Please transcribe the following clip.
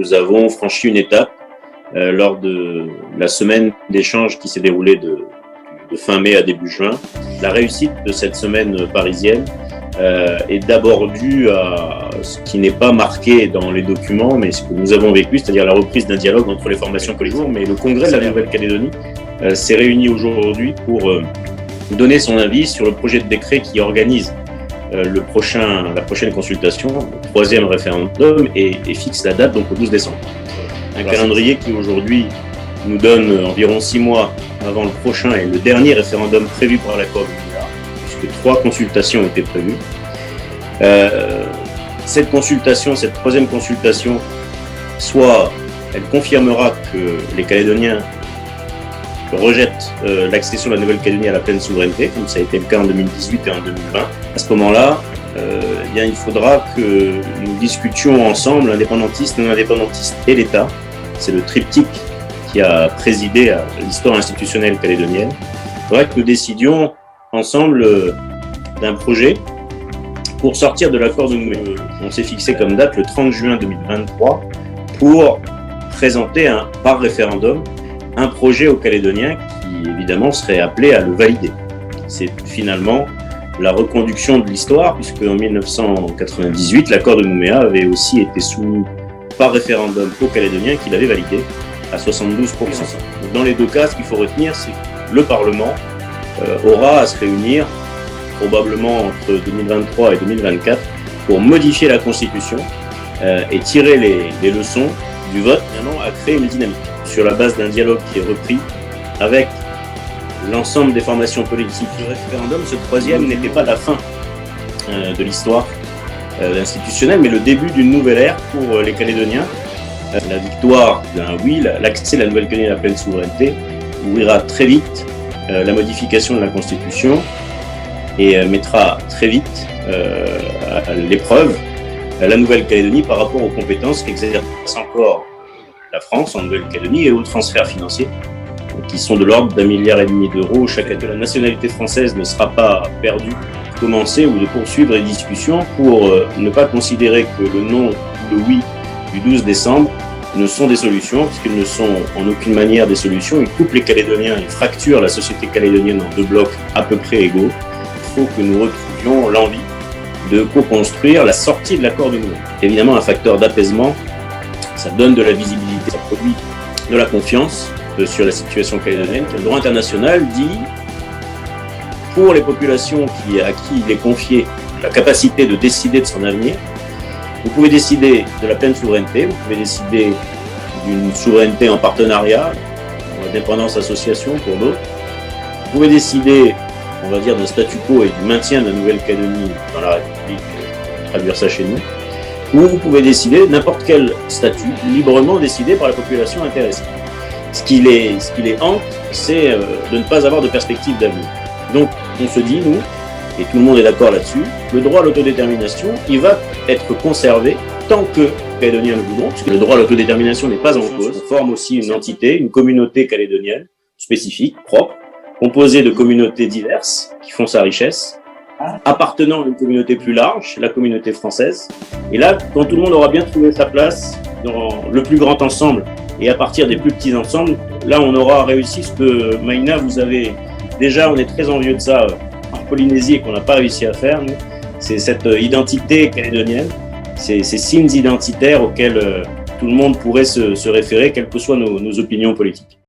nous avons franchi une étape lors de la semaine d'échange qui s'est déroulée de fin mai à début juin. La réussite de cette semaine parisienne est d'abord due à ce qui n'est pas marqué dans les documents, mais ce que nous avons vécu, c'est-à-dire la reprise d'un dialogue entre les formations collectives. Mais le Congrès de la Nouvelle-Calédonie s'est réuni aujourd'hui pour donner son avis sur le projet de décret qui organise la prochaine consultation, le troisième référendum, et fixe la date donc au 12 décembre. Un calendrier qui aujourd'hui nous donne environ 6 mois avant le prochain et le dernier référendum prévu par l'accord de Nouméa, puisque 3 consultations ont été prévues. Cette troisième consultation, soit elle confirmera que les Calédoniens rejettent l'accession de la Nouvelle-Calédonie à la pleine souveraineté, comme ça a été le cas en 2018 et en 2020. À ce moment-là, il faudra que nous discutions ensemble, indépendantistes, non-indépendantistes et l'État. C'est le triptyque qui a présidé à l'histoire institutionnelle calédonienne. Il faudra que nous décidions ensemble d'un projet pour sortir de l'accord de Nouméa. On s'est fixé comme date le 30 juin 2023 pour présenter par référendum un projet aux Calédoniens qui évidemment serait appelé à le valider. C'est finalement la reconduction de l'histoire, puisque en 1998, l'accord de Nouméa avait aussi été soumis par référendum aux Calédoniens qui l'avaient validé à 72%. Dans les deux cas, ce qu'il faut retenir, c'est que le Parlement aura à se réunir probablement entre 2023 et 2024 pour modifier la Constitution et tirer les leçons du vote, maintenant à créer une dynamique sur la base d'un dialogue qui est repris avec l'ensemble des formations politiques. Le référendum, ce troisième, n'était pas la fin de l'histoire institutionnelle, mais le début d'une nouvelle ère pour les Calédoniens. La victoire d'un oui, l'accès de la Nouvelle-Calédonie à la pleine souveraineté ouvrira très vite la modification de la Constitution et mettra très vite à l'épreuve la Nouvelle-Calédonie par rapport aux compétences qu'exerce encore la France en Nouvelle-Calédonie et aux transferts financiers qui sont de l'ordre d'1,5 milliard d'euros chaque année. La nationalité française ne sera pas perdue, commencer ou de poursuivre les discussions pour ne pas considérer que le non ou le oui du 12 décembre ne sont des solutions, puisqu'ils ne sont en aucune manière des solutions. Ils coupent les Calédoniens, ils fracturent la société calédonienne en 2 blocs à peu près égaux. Il faut que nous retrouvions l'envie de co-construire la sortie de l'accord de Nouméa. Évidemment, un facteur d'apaisement, ça donne de la visibilité, ça produit de la confiance sur la situation calédonienne. Le droit international dit, pour les populations à qui il est confié la capacité de décider de son avenir, vous pouvez décider de la pleine souveraineté, vous pouvez décider d'une souveraineté en partenariat, en indépendance association pour d'autres. Vous pouvez décider, on va dire, d'un statu quo et du maintien de la Nouvelle-Calédonie dans la République, traduire ça chez nous. Ou vous pouvez décider de n'importe quel statut, librement décidé par la population intéressée. Ce qui les hante, c'est de ne pas avoir de perspective d'avenir. Donc, on se dit, nous, et tout le monde est d'accord là-dessus, le droit à l'autodétermination, il va être conservé tant que les Calédoniens le voudront, puisque le droit à l'autodétermination n'est pas en cause. On forme aussi une entité, une communauté calédonienne, spécifique, propre, composée de communautés diverses, qui font sa richesse, appartenant à une communauté plus large, la communauté française. Et là, quand tout le monde aura bien trouvé sa place dans le plus grand ensemble, et à partir des plus petits ensembles, là on aura réussi ce que Maïna, vous avez déjà, on est très envieux de ça en Polynésie et qu'on n'a pas réussi à faire, nous. C'est cette identité calédonienne, ces signes identitaires auxquels tout le monde pourrait se référer, quelles que soient nos opinions politiques.